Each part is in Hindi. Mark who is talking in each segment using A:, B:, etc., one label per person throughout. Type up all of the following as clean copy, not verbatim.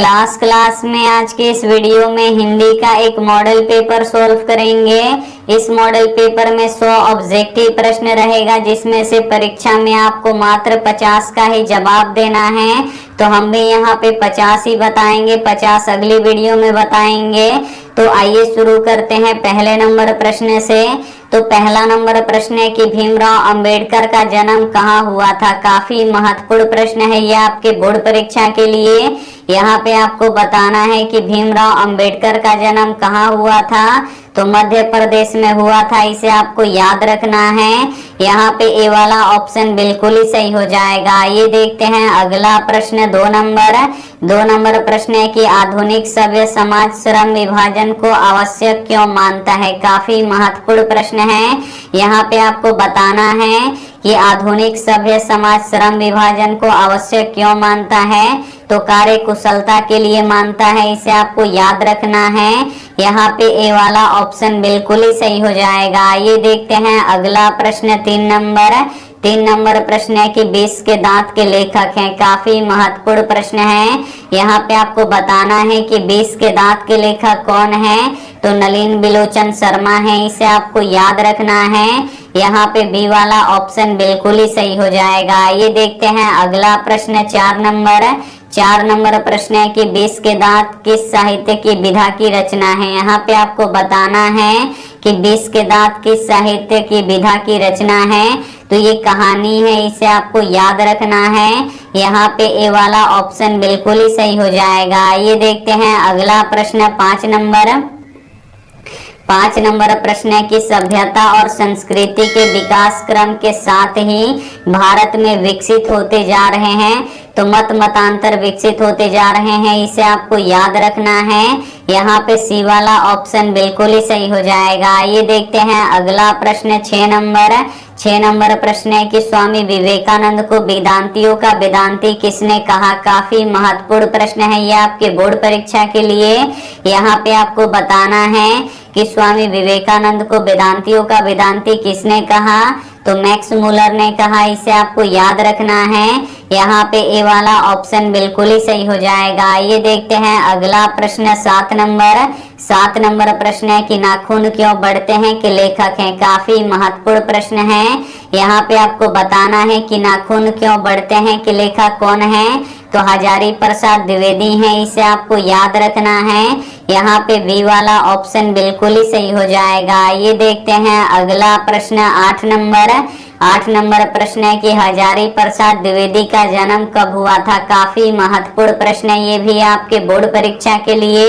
A: क्लास में आज के इस वीडियो में हिंदी का एक मॉडल पेपर सॉल्व करेंगे। इस मॉडल पेपर में 100 ऑब्जेक्टिव प्रश्न रहेगा, जिसमें से परीक्षा में आपको मात्र 50 का ही जवाब देना है। तो हम भी यहाँ पे 50 ही बताएंगे, 50 अगली वीडियो में बताएंगे। तो आइए शुरू करते हैं पहले नंबर प्रश्न से। तो पहला नंबर प्रश्न है कि भीमराव अंबेडकर का जन्म कहाँ हुआ था। काफी महत्वपूर्ण प्रश्न है ये आपके बोर्ड परीक्षा के लिए। यहाँ पे आपको बताना है कि भीमराव अंबेडकर का जन्म कहाँ हुआ था। तो मध्य प्रदेश में हुआ था, इसे आपको याद रखना है। यहाँ पे ए वाला ऑप्शन बिल्कुल ही सही हो जाएगा। ये देखते हैं अगला प्रश्न 2 नंबर प्रश्न है कि आधुनिक सभ्य समाज श्रम विभाजन को आवश्यक क्यों मानता है। काफी महत्वपूर्ण प्रश्न है। यहाँ पे आपको बताना है कि आधुनिक सभ्य समाज श्रम विभाजन को आवश्यक क्यों मानता है। तो कार्य कुशलता के लिए मानता है, इसे आपको याद रखना है। यहाँ पे ए वाला ऑप्शन बिल्कुल ही सही हो जाएगा। ये देखते हैं अगला प्रश्न 3 नंबर प्रश्न है कि 20 के दांत के लेखक हैं। काफी महत्वपूर्ण प्रश्न है। यहाँ पे आपको बताना है कि 20 के दांत के लेखक कौन है। तो नलिन बिलोचन शर्मा है, इसे आपको याद रखना है। यहाँ पे बी वाला ऑप्शन बिल्कुल ही सही हो जाएगा। ये देखते हैं अगला प्रश्न 4 नंबर प्रश्न है कि 20 के दांत किस साहित्य की विधा की रचना है। यहाँ पे आपको बताना है कि 20 के दांत किस साहित्य की विधा की रचना है। तो ये कहानी है, इसे आपको याद रखना है। यहाँ पे ए वाला ऑप्शन बिल्कुल ही सही हो जाएगा। ये देखते हैं अगला प्रश्न 5 नंबर प्रश्न है कि सभ्यता और संस्कृति के विकास क्रम के साथ ही भारत में विकसित होते जा रहे हैं। तो मतांतर विकसित होते जा रहे हैं, इसे आपको याद रखना है। यहाँ पे सी वाला ऑप्शन बिल्कुल ही सही हो जाएगा। ये देखते हैं अगला प्रश्न 6 नंबर प्रश्न है कि स्वामी विवेकानंद को वेदांतियों का वेदांती किसने कहा। काफी महत्वपूर्ण प्रश्न है ये आपके बोर्ड परीक्षा के लिए। यहाँ पे आपको बताना है कि स्वामी विवेकानंद को वेदांतियों का वेदांती किसने कहा। तो मैक्स मुलर ने कहा, इसे आपको याद रखना है। यहाँ पे ए वाला ऑप्शन बिल्कुल ही सही हो जाएगा। ये देखते हैं अगला प्रश्न 7 नंबर प्रश्न है कि नाखून क्यों बढ़ते हैं कि लेखक हैं। काफी महत्वपूर्ण प्रश्न है। यहाँ पे आपको बताना है कि नाखून क्यों बढ़ते हैं कि लेखक कौन है। तो हजारी प्रसाद द्विवेदी हैं, इसे आपको याद रखना है। यहाँ पे बी वाला ऑप्शन बिल्कुल ही सही हो जाएगा। ये देखते हैं अगला प्रश्न 8 नंबर प्रश्न है कि हजारी प्रसाद द्विवेदी का जन्म कब हुआ था। काफी महत्वपूर्ण प्रश्न है ये भी आपके बोर्ड परीक्षा के लिए।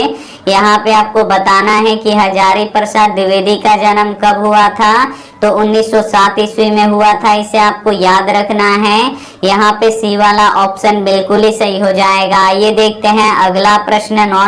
A: यहाँ पे आपको बताना है कि हजारी प्रसाद द्विवेदी का जन्म कब हुआ था। तो 1907 ईस्वी में हुआ था, इसे आपको याद रखना है। यहाँ पे सी वाला ऑप्शन बिल्कुल ही सही हो जाएगा। ये देखते हैं अगला प्रश्न 9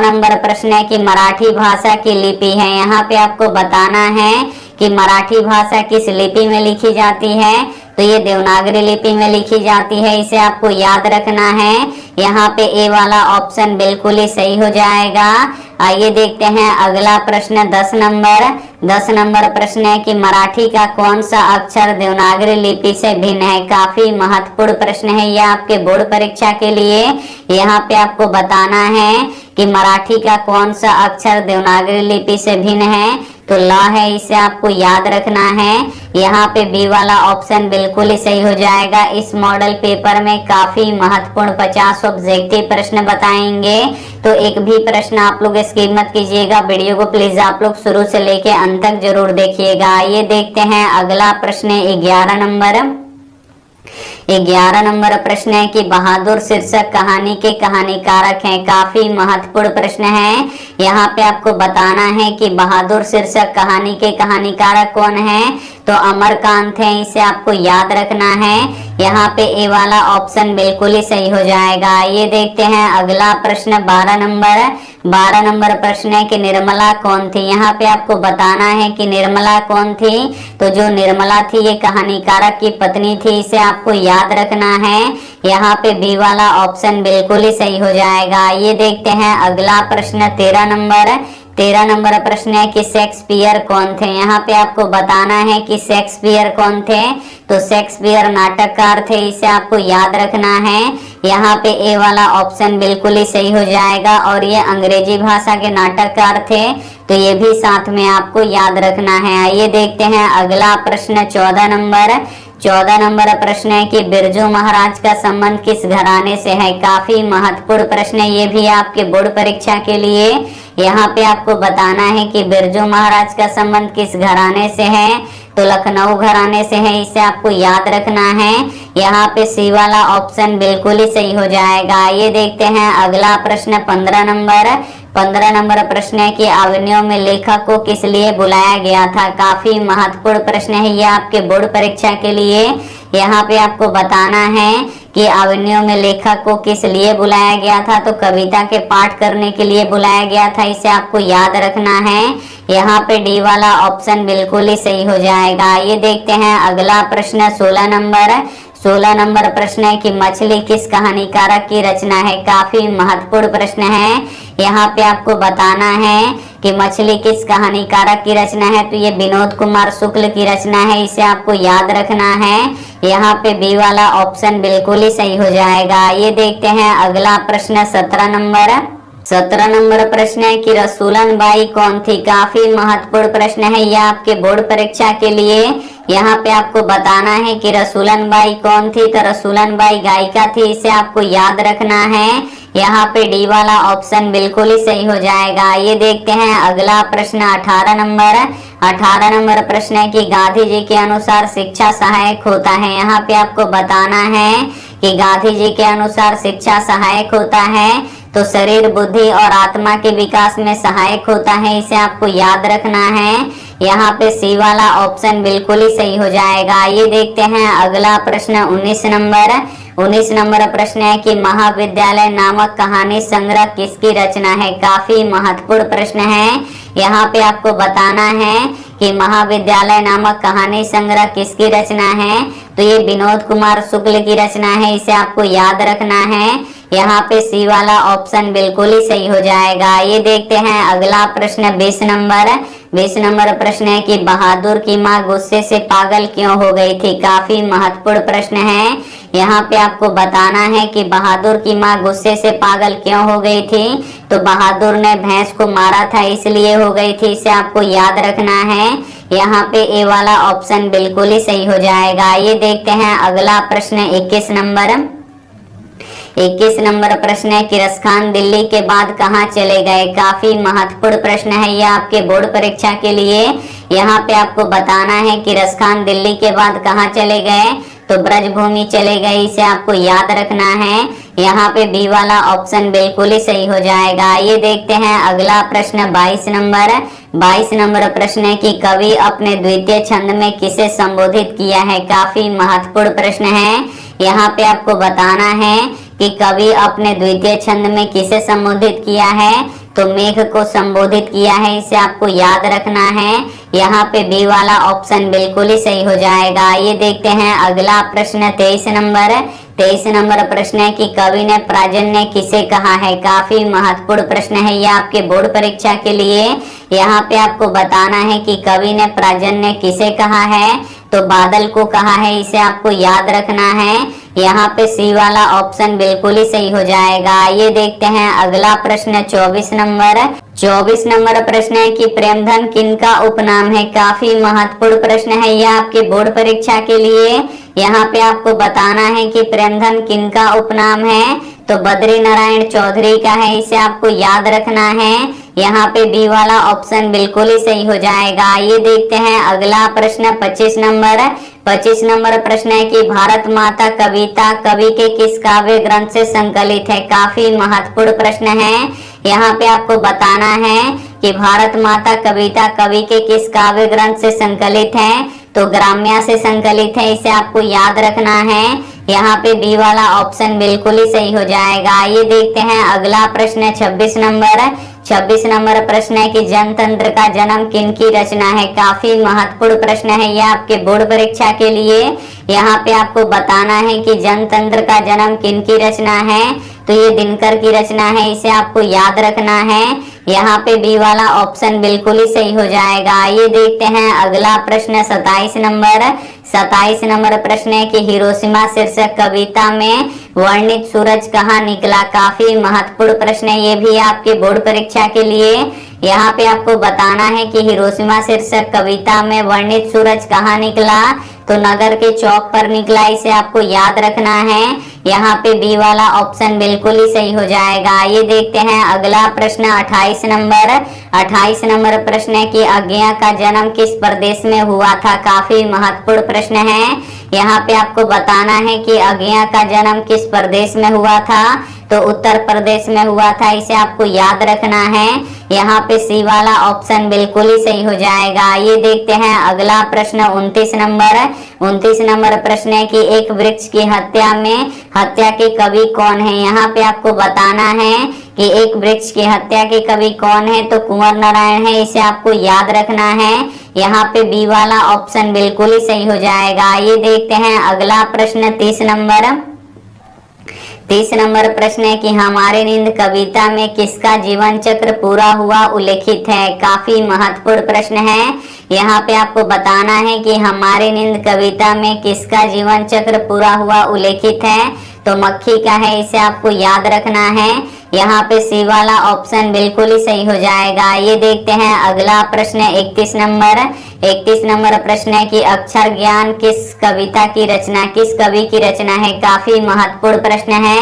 A: नंबर प्रश्न है कि मराठी भाषा की लिपि है। यहाँ पे आपको बताना है कि मराठी भाषा किस लिपि में लिखी जाती है। तो ये देवनागरी लिपि में लिखी जाती है, इसे आपको याद रखना है। यहाँ पे ए वाला ऑप्शन बिल्कुल ही सही हो जाएगा। आइए देखते हैं अगला प्रश्न 10 नंबर प्रश्न है कि मराठी का कौन सा अक्षर देवनागरी लिपि से भिन्न है। काफी महत्वपूर्ण प्रश्न है यह आपके बोर्ड परीक्षा के लिए। यहाँ पे आपको बताना है कि मराठी का कौन सा अक्षर देवनागरी लिपि से भिन्न है। तो ल है, इसे आपको याद रखना है। यहाँ पे बी वाला ऑप्शन बिल्कुल ही सही हो जाएगा। इस मॉडल पेपर में काफी महत्वपूर्ण 50 ऑब्जेक्टिव प्रश्न बताएंगे, तो एक भी प्रश्न आप लोग स्किप मत कीजिएगा। वीडियो को प्लीज आप लोग शुरू से लेके अंत तक जरूर देखिएगा। ये देखते हैं अगला प्रश्न 11 नंबर प्रश्न है कि बहादुर शीर्षक कहानी के कहानीकारक हैं। काफी महत्वपूर्ण प्रश्न है। यहाँ पे आपको बताना है कि बहादुर शीर्षक कहानी के कहानीकारक कौन है। तो अमरकांत है, इसे आपको याद रखना है। यहाँ पे ए वाला ऑप्शन बिल्कुल ही सही हो जाएगा। ये देखते हैं अगला प्रश्न 12 नंबर प्रश्न है कि निर्मला कौन थी। यहाँ पे आपको बताना है कि निर्मला कौन थी। तो जो निर्मला थी ये कहानीकारक की पत्नी थी, इसे आपको याद रखना है। यहाँ पे बी वाला ऑप्शन बिल्कुल ही सही हो जाएगा। ये देखते हैं अगला प्रश्न 13 13 नंबर प्रश्न है कि शेक्सपियर कौन थे। यहाँ पे आपको बताना है कि शेक्सपियर कौन थे। तो शेक्सपियर नाटककार थे, इसे आपको याद रखना है। यहाँ पे ए वाला ऑप्शन बिल्कुल ही सही हो जाएगा और ये अंग्रेजी भाषा के नाटककार थे, तो ये भी साथ में आपको याद रखना है। आइए देखते हैं अगला प्रश्न 14 नंबर। 14 नंबर प्रश्न है कि बिरजू महाराज का संबंध किस घराने से है। काफी महत्वपूर्ण प्रश्न है ये भी आपके बोर्ड परीक्षा के लिए। यहाँ पे आपको बताना है कि बिरजू महाराज का संबंध किस घराने से है। तो लखनऊ घराने से है, इसे आपको याद रखना है। यहाँ पे सी वाला ऑप्शन बिल्कुल ही सही हो जाएगा। ये देखते हैं अगला प्रश्न 15 नंबर। 15 नंबर प्रश्न है कि अवनियों में लेखक को किस लिए बुलाया गया था। काफी महत्वपूर्ण प्रश्न है ये आपके बोर्ड परीक्षा के लिए। यहाँ पे आपको बताना है कि अवनियों में लेखक को किस लिए बुलाया गया था। तो कविता के पाठ करने के लिए बुलाया गया था, इसे आपको याद रखना है। यहाँ पे डी वाला ऑप्शन बिल्कुल ही सही हो जाएगा। ये देखते हैं अगला प्रश्न 16 नंबर। 16 नंबर प्रश्न है कि मछली किस कहानीकारक की रचना है। काफी महत्वपूर्ण प्रश्न है। यहाँ पे आपको बताना है कि मछली किस कहानीकारक की रचना है। तो ये विनोद कुमार शुक्ल की रचना है, इसे आपको याद रखना है। यहाँ पे बी वाला ऑप्शन बिल्कुल ही सही हो जाएगा। ये देखते हैं अगला प्रश्न 17 नंबर। 17 नंबर प्रश्न है कि रसूलन बाई कौन थी। काफी महत्वपूर्ण प्रश्न है यह आपके बोर्ड परीक्षा के लिए। यहाँ पे आपको बताना है कि रसूलन बाई कौन थी। तो रसूलन बाई गायिका थी, इसे आपको याद रखना है। यहाँ पे डी वाला ऑप्शन बिल्कुल ही सही हो जाएगा। ये देखते हैं अगला प्रश्न 18 नंबर। 18 नंबर प्रश्न है कि गांधी जी के अनुसार शिक्षा सहायक होता है। यहाँ पे आपको बताना है कि गांधी जी के अनुसार शिक्षा सहायक होता है तो शरीर, बुद्धि और आत्मा के विकास में सहायक होता है, इसे आपको याद रखना है। यहाँ पे सी वाला ऑप्शन बिल्कुल ही सही हो जाएगा। ये देखते हैं अगला प्रश्न 19 नंबर। 19 नंबर प्रश्न है कि महाविद्यालय नामक कहानी संग्रह किसकी रचना है। काफी महत्वपूर्ण प्रश्न है। यहाँ पे आपको बताना है कि महाविद्यालय नामक कहानी संग्रह किसकी रचना है। तो ये विनोद कुमार शुक्ल की रचना है, इसे आपको याद रखना है। यहाँ पे सी वाला ऑप्शन बिल्कुल ही सही हो जाएगा। ये देखते हैं अगला प्रश्न 20 नंबर। 20 नंबर प्रश्न है कि बहादुर की माँ गुस्से से पागल क्यों हो गई थी। काफी महत्वपूर्ण प्रश्न है। यहाँ पे आपको बताना है कि बहादुर की माँ गुस्से से पागल क्यों हो गई थी। तो बहादुर ने भैंस को मारा था इसलिए हो गई थी, इसे आपको याद रखना है। यहाँ पे ए वाला ऑप्शन बिल्कुल ही सही हो जाएगा। ये देखते हैं अगला प्रश्न 21 नंबर। 21 नंबर प्रश्न है कि किरस खान दिल्ली के बाद कहाँ चले गए। काफी महत्वपूर्ण प्रश्न है यह आपके बोर्ड परीक्षा के लिए। यहाँ पे आपको बताना है कि किरस खान दिल्ली के बाद कहाँ चले गए। तो ब्रजभूमि चले गए, इसे आपको याद रखना है। यहाँ पे बी वाला ऑप्शन बिल्कुल ही सही हो जाएगा। ये देखते हैं अगला प्रश्न 22 नंबर। 22 नंबर प्रश्न है कि कवि अपने द्वितीय छंद में किसे संबोधित किया है। काफी महत्वपूर्ण प्रश्न है। यहाँ पे आपको बताना है कि कवि अपने द्वितीय छंद में किसे संबोधित किया है। तो मेघ को संबोधित किया है, इसे आपको याद रखना है। यहाँ पे बी वाला ऑप्शन बिल्कुल ही सही हो जाएगा। ये देखते हैं अगला प्रश्न 23 नंबर। 23 नंबर प्रश्न है कि कवि ने प्राजन्य किसे कहा है। काफी महत्वपूर्ण प्रश्न है यह आपके बोर्ड परीक्षा के लिए। यहाँ पे आपको बताना है कि कवि ने प्राजन्य किसे कहा है। तो बादल को कहा है, इसे आपको याद रखना है। यहाँ पे सी वाला ऑप्शन बिल्कुल ही सही हो जाएगा। ये देखते हैं अगला प्रश्न 24 नंबर। 24 नंबर प्रश्न है कि प्रेमधन किनका उपनाम है। काफी महत्वपूर्ण प्रश्न है यह आपके बोर्ड परीक्षा के लिए। यहाँ पे आपको बताना है कि प्रेमधन किनका उपनाम है। तो बद्री नारायण चौधरी का है, इसे आपको याद रखना है। यहाँ पे बी वाला ऑप्शन बिल्कुल ही सही हो जाएगा। ये देखते हैं अगला प्रश्न 25 नंबर। 25 नंबर प्रश्न है कि भारत माता कविता कवि के किस काव्य ग्रंथ से संकलित है। काफी महत्वपूर्ण प्रश्न है। यहाँ पे आपको बताना है कि भारत माता कविता कवि के किस काव्य ग्रंथ से संकलित है। तो ग्राम्या से संकलित है, इसे आपको याद रखना है। यहाँ पे बी वाला ऑप्शन बिल्कुल ही सही हो जाएगा। ये देखते हैं अगला प्रश्न 26 नंबर। 26 नंबर प्रश्न है कि जनतंत्र का जन्म किनकी रचना है। काफी महत्वपूर्ण प्रश्न है यह आपके बोर्ड परीक्षा के लिए। यहाँ पे आपको बताना है कि जनतंत्र का जन्म किनकी रचना है। तो ये दिनकर की रचना है, इसे आपको याद रखना है। यहाँ पे बी वाला ऑप्शन बिल्कुल ही सही हो जाएगा। आइए देखते हैं अगला प्रश्न 27 नंबर। 27 नंबर प्रश्न है कि हिरोशिमा शीर्षक कविता में वर्णित सूरज कहाँ निकला। काफी महत्वपूर्ण प्रश्न है ये भी आपके बोर्ड परीक्षा के लिए। यहाँ पे आपको बताना है कि हिरोशिमा शीर्षक कविता में वर्णित सूरज कहाँ निकला, तो नगर के चौक पर निकला, इसे आपको याद रखना है। यहाँ पे बी वाला ऑप्शन बिल्कुल ही सही हो जाएगा। ये देखते हैं अगला प्रश्न 28 नंबर। 28 नंबर प्रश्न है कि अज्ञा का जन्म किस प्रदेश में हुआ था। काफी महत्वपूर्ण प्रश्न है। यहाँ पे आपको बताना है कि अज्ञा का जन्म किस प्रदेश में हुआ था, तो उत्तर प्रदेश में हुआ था, इसे आपको याद रखना है। यहाँ पे सी वाला ऑप्शन बिल्कुल ही सही हो जाएगा। ये देखते हैं अगला प्रश्न 29 नंबर। 29 नंबर प्रश्न है कि एक वृक्ष की हत्या के कवि कौन है। यहाँ पे आपको बताना है कि एक वृक्ष की हत्या के कवि कौन है, तो कुंवर नारायण है, इसे आपको याद रखना है। यहाँ पे बी वाला ऑप्शन बिल्कुल ही सही हो जाएगा। ये देखते हैं अगला प्रश्न 30 नंबर। 30 नंबर प्रश्न है कि हमारे नींद कविता में किसका जीवन चक्र पूरा हुआ उल्लेखित है। काफी महत्वपूर्ण प्रश्न है। यहाँ पे आपको बताना है कि हमारे नींद कविता में किसका जीवन चक्र पूरा हुआ उल्लेखित है, तो मक्खी का है, इसे आपको याद रखना है। यहाँ पे सी वाला ऑप्शन बिल्कुल ही सही हो जाएगा। ये देखते हैं अगला प्रश्न 31 नंबर। 31 नंबर प्रश्न है कि अक्षर ज्ञान किस कवि की रचना है। काफी महत्वपूर्ण प्रश्न है।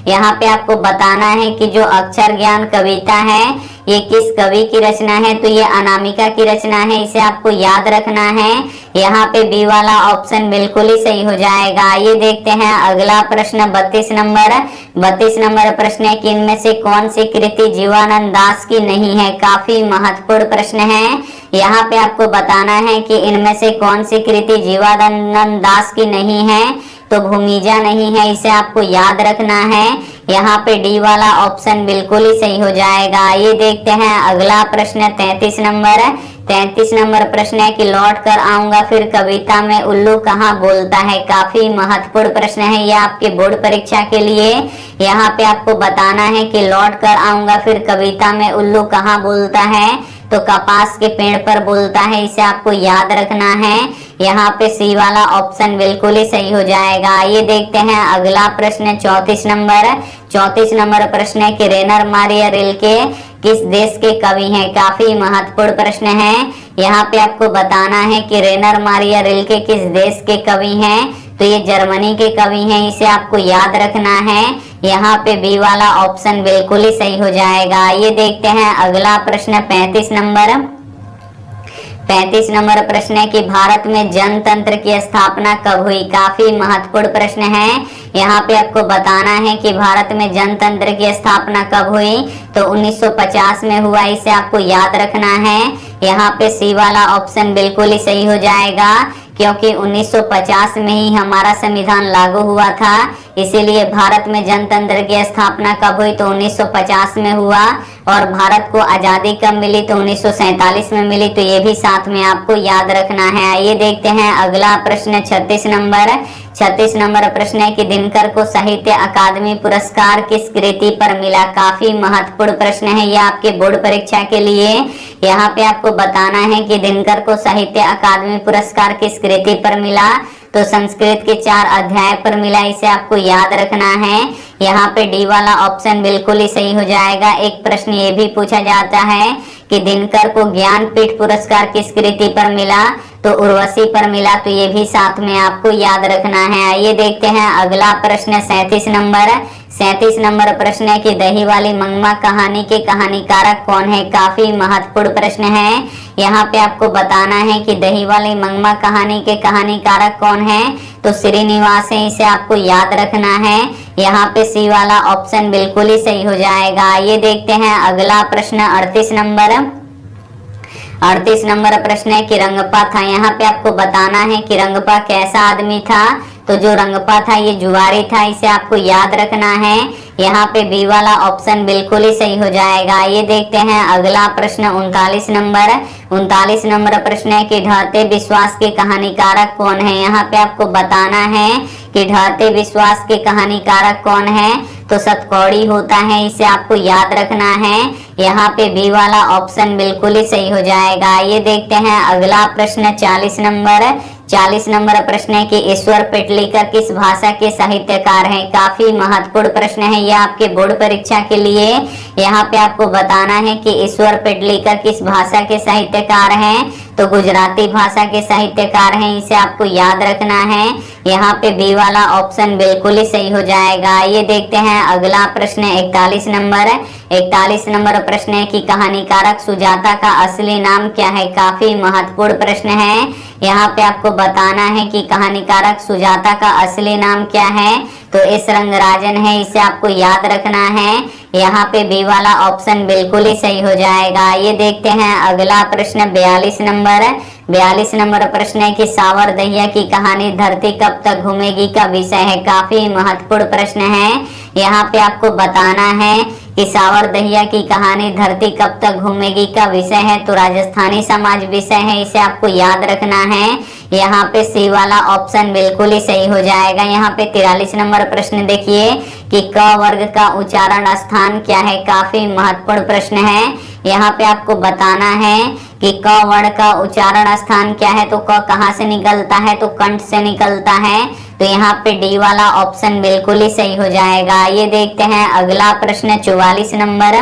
A: यहाँ पे आपको बताना है कि जो अक्षर ज्ञान कविता है ये किस कवि की रचना है, तो ये अनामिका की रचना है, इसे आपको याद रखना है। यहाँ पे बी वाला ऑप्शन बिल्कुल ही सही हो जाएगा। ये देखते हैं अगला प्रश्न 32 नंबर। 32 नंबर प्रश्न है कि इनमें से कौन सी कृति जीवानंद दास की नहीं है। काफी महत्वपूर्ण प्रश्न है। यहाँ पे आपको बताना है कि इनमें से कौन सी कृति जीवानंद दास की नहीं है, तो भूमिजा नहीं है, इसे आपको याद रखना है। यहाँ पे डी वाला ऑप्शन बिल्कुल ही सही हो जाएगा। ये देखते हैं अगला प्रश्न 33 नंबर। 33 नंबर प्रश्न है कि लौट कर आऊंगा फिर कविता में उल्लू कहाँ बोलता है। काफी महत्वपूर्ण प्रश्न है ये आपके बोर्ड परीक्षा के लिए। यहाँ पे आपको बताना है कि लौट कर आऊंगा फिर कविता में उल्लू कहाँ बोलता है, तो कपास के पेड़ पर बोलता है, इसे आपको याद रखना है। यहाँ पे सी वाला ऑप्शन बिल्कुल ही सही हो जाएगा। ये देखते हैं अगला प्रश्न 34 नंबर। 34 नंबर प्रश्न है कि रेनर मारिया रिल्के किस देश के कवि हैं। काफी महत्वपूर्ण प्रश्न है। यहाँ पे आपको बताना है कि रेनर मारिया रिल्के किस देश के कवि हैं, तो ये जर्मनी के कवि हैं, इसे आपको याद रखना है। यहाँ पे बी वाला ऑप्शन बिल्कुल ही सही हो जाएगा। ये देखते हैं अगला प्रश्न 35 नंबर। 35 नंबर प्रश्न है कि भारत में जनतंत्र की स्थापना कब हुई। काफी महत्वपूर्ण प्रश्न है। यहाँ पे आपको बताना है कि भारत में जनतंत्र की स्थापना कब हुई, तो 1950 में हुआ, इसे आपको याद रखना है। यहाँ पे सी वाला ऑप्शन बिल्कुल ही सही हो जाएगा, क्योंकि 1950 में ही हमारा संविधान लागू हुआ था, इसीलिए भारत में जनतंत्र की स्थापना कब हुई, तो 1950 में हुआ। और भारत को आजादी कब मिली, तो 1947 में मिली, तो ये भी साथ में आपको याद रखना है। आइए देखते हैं अगला प्रश्न 36 नंबर। 36 नंबर प्रश्न है कि दिनकर को साहित्य अकादमी पुरस्कार किस कृति पर मिला। काफी महत्वपूर्ण प्रश्न है ये आपके बोर्ड परीक्षा के लिए। यहाँ पे आपको बताना है कि दिनकर को साहित्य अकादमी पुरस्कार किस कृति पर मिला, तो संस्कृत के 4 अध्याय पर मिला, इसे आपको याद रखना है। यहाँ पे डी वाला ऑप्शन बिल्कुल ही सही हो जाएगा। एक प्रश्न ये भी पूछा जाता है कि दिनकर को ज्ञानपीठ पुरस्कार किस कृति पर मिला, तो उर्वशी पर मिला, तो ये भी साथ में आपको याद रखना है। आइए देखते हैं अगला प्रश्न 37 नंबर। 37 नंबर प्रश्न है कि दही वाली मंगमा कहानी के कहानीकारक कौन है। काफी महत्वपूर्ण प्रश्न है। यहाँ पे आपको बताना है कि दही वाली मंगमा कहानी के कहानीकारक कौन है, तो श्रीनिवास है, इसे आपको याद रखना है। यहाँ पे सी वाला ऑप्शन बिल्कुल ही सही हो जाएगा। ये देखते हैं अगला प्रश्न 38 नंबर। 38 नंबर प्रश्न है कि रंगपा था। यहाँ पे आपको बताना है कि रंगपा कैसा आदमी था, तो जो रंगपा था ये जुआरी था, इसे आपको याद रखना है। यहाँ पे बी वाला ऑप्शन बिल्कुल ही सही हो जाएगा। ये देखते हैं अगला प्रश्न 39 नंबर। 39 नंबर प्रश्न है कि ढहते विश्वास के कहानीकारक कौन है। यहाँ पे आपको बताना है कि ढहते विश्वास के कहानीकारक कौन है, तो सतकौड़ी होता है, इसे आपको याद रखना है। यहाँ पे बी वाला ऑप्शन बिल्कुल ही सही हो जाएगा। ये देखते हैं अगला प्रश्न 40 नंबर। 40 नंबर प्रश्न है कि ईश्वर पेटलीकर किस भाषा के साहित्यकार हैं। काफी महत्वपूर्ण प्रश्न है ये आपके बोर्ड परीक्षा के लिए। यहाँ पे आपको बताना है कि ईश्वर पेटलीकर किस भाषा के साहित्यकार हैं, तो गुजराती भाषा के साहित्यकार हैं, इसे आपको याद रखना है। यहाँ पे बी वाला ऑप्शन बिल्कुल ही सही हो जाएगा। ये देखते हैं अगला प्रश्न 41 नंबर। 41 नंबर प्रश्न है कि कहानीकारक सुजाता का असली नाम क्या है। काफी महत्वपूर्ण प्रश्न है। यहाँ पे आपको बताना है कि कहानीकारक सुजाता का असली नाम क्या है, तो एस रंगराजन है, इसे आपको याद रखना है। यहाँ पे बी वाला ऑप्शन बिल्कुल ही सही हो जाएगा। ये देखते हैं अगला प्रश्न 42 नंबर। 42 नंबर प्रश्न है कि सावर दहिया की कहानी धरती कब तक घूमेगी का विषय है। काफी महत्वपूर्ण प्रश्न है। यहाँ पे आपको बताना है कि सावर दहिया की कहानी धरती कब तक घूमेगी का विषय है, तो राजस्थानी समाज विषय है, इसे आपको याद रखना है। यहाँ पे सी वाला ऑप्शन बिल्कुल ही सही हो जाएगा। यहाँ पे 43 नंबर प्रश्न देखिए कि क वर्ग का उच्चारण स्थान क्या है। काफी महत्वपूर्ण प्रश्न है। यहाँ पे आपको बताना है कि क वर्ण का उच्चारण स्थान क्या है, तो क कहाँ से निकलता है, तो कंठ से निकलता है, तो यहाँ पे डी वाला ऑप्शन बिल्कुल ही सही हो जाएगा। ये देखते हैं अगला प्रश्न 44 नंबर।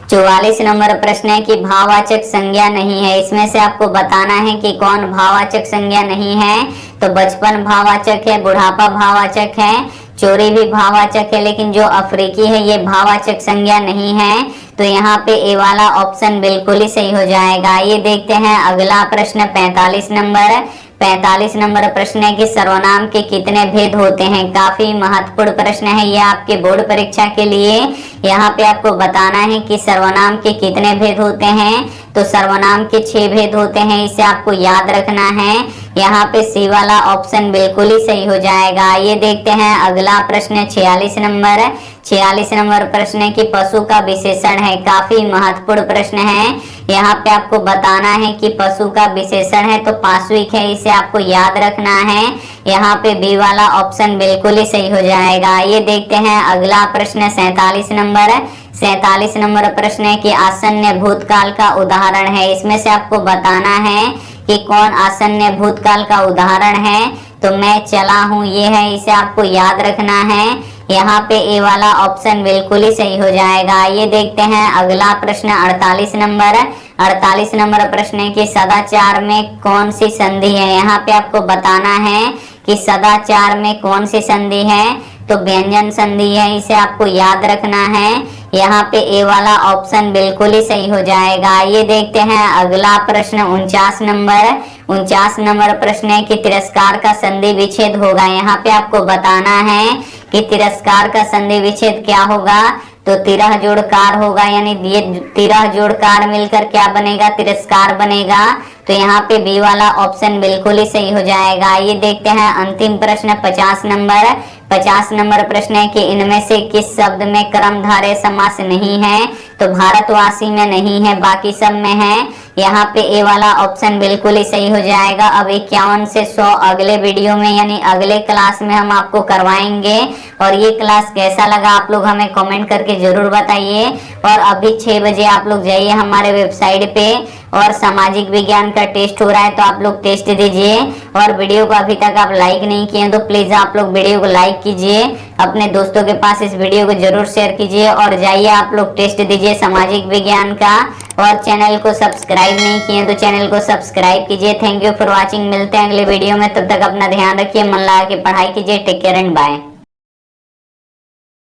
A: 44 नंबर प्रश्न है कि भाववाचक संज्ञा नहीं है। इसमें से आपको बताना है कि कौन भाववाचक संज्ञा नहीं है, तो बचपन भाववाचक है, बुढ़ापा भाववाचक है, चोरी भी भाववाचक है, लेकिन जो अफ्रीकी है ये भाववाचक संज्ञा नहीं है, तो यहाँ पे ए वाला ऑप्शन बिल्कुल ही सही हो जाएगा। ये देखते हैं अगला प्रश्न 45 नंबर। 45 नंबर प्रश्न है कि सर्वनाम के कितने भेद होते हैं। काफी महत्वपूर्ण प्रश्न है ये आपके बोर्ड परीक्षा के लिए। यहाँ पे आपको बताना है कि सर्वनाम के कितने भेद होते हैं, तो सर्वनाम के 6 भेद होते हैं, इसे आपको याद रखना है। यहाँ पे सी वाला ऑप्शन बिल्कुल ही सही हो जाएगा। ये देखते हैं अगला प्रश्न 46 नंबर। 46 नंबर प्रश्न है कि पशु का विशेषण है। काफी महत्वपूर्ण प्रश्न है। यहाँ पे आपको बताना है कि पशु का विशेषण है, तो पाश्विक है, इसे आपको याद रखना है। यहाँ पे बी वाला ऑप्शन बिल्कुल ही सही हो जाएगा। ये देखते हैं अगला प्रश्न 47 नंबर। 47 नंबर प्रश्न है कि आसन्न भूतकाल का उदाहरण है। इसमें से आपको बताना है कि कौन आसन्न भूतकाल का उदाहरण है, तो मैं चला हूँ ये है, इसे आपको याद रखना है। यहाँ पे ए वाला ऑप्शन बिल्कुल ही सही हो जाएगा। ये देखते हैं अगला प्रश्न 48 नंबर। 48 नंबर प्रश्न है कि सदाचार में कौन सी संधि है। यहाँ पे आपको बताना है कि सदाचार में कौन सी संधि है, तो व्यंजन संधि है, इसे आपको याद रखना है। यहाँ पे ए वाला ऑप्शन बिल्कुल ही सही हो जाएगा। ये देखते हैं अगला प्रश्न 49 नंबर। 49 नंबर प्रश्न है कि तिरस्कार का संधि विच्छेद होगा। यहाँ पे आपको बताना है कि तिरस्कार का संधि विच्छेद क्या होगा, तो तिरह जोड़ कार होगा, यानी ये तिरह जोड़ कार मिलकर क्या बनेगा, तिरस्कार बनेगा। तो यहाँ पे बी वाला ऑप्शन बिल्कुल ही सही हो जाएगा। ये देखते हैं अंतिम प्रश्न 50 नंबर। 50 नंबर प्रश्न है कि इनमें से किस शब्द में कर्मधारय समास नहीं है, तो भारतवासी में नहीं है, बाकी सब में है। यहाँ पे ए वाला ऑप्शन बिल्कुल ही सही हो जाएगा। अब 51 से 100 अगले वीडियो में यानी अगले क्लास में हम आपको करवाएंगे, और ये क्लास कैसा लगा आप लोग हमें कमेंट करके जरूर बताइए। और अभी 6 बजे आप लोग जाइए हमारे वेबसाइट पे, और सामाजिक विज्ञान का टेस्ट हो रहा है, तो आप लोग टेस्ट दीजिए। और वीडियो को अभी तक आप लाइक नहीं किए तो प्लीज आप लोग वीडियो को लाइक कीजिए, अपने दोस्तों के पास इस वीडियो को जरूर शेयर कीजिए, और जाइए आप लोग टेस्ट दीजिए सामाजिक विज्ञान का। और चैनल को सब्सक्राइब नहीं किए तो चैनल को सब्सक्राइब कीजिए। Thank you for watching. मिलते हैं अगले वीडियो में, तब तक अपना ध्यान रखिए, मन लगा के पढ़ाई कीजिए। Take care and bye.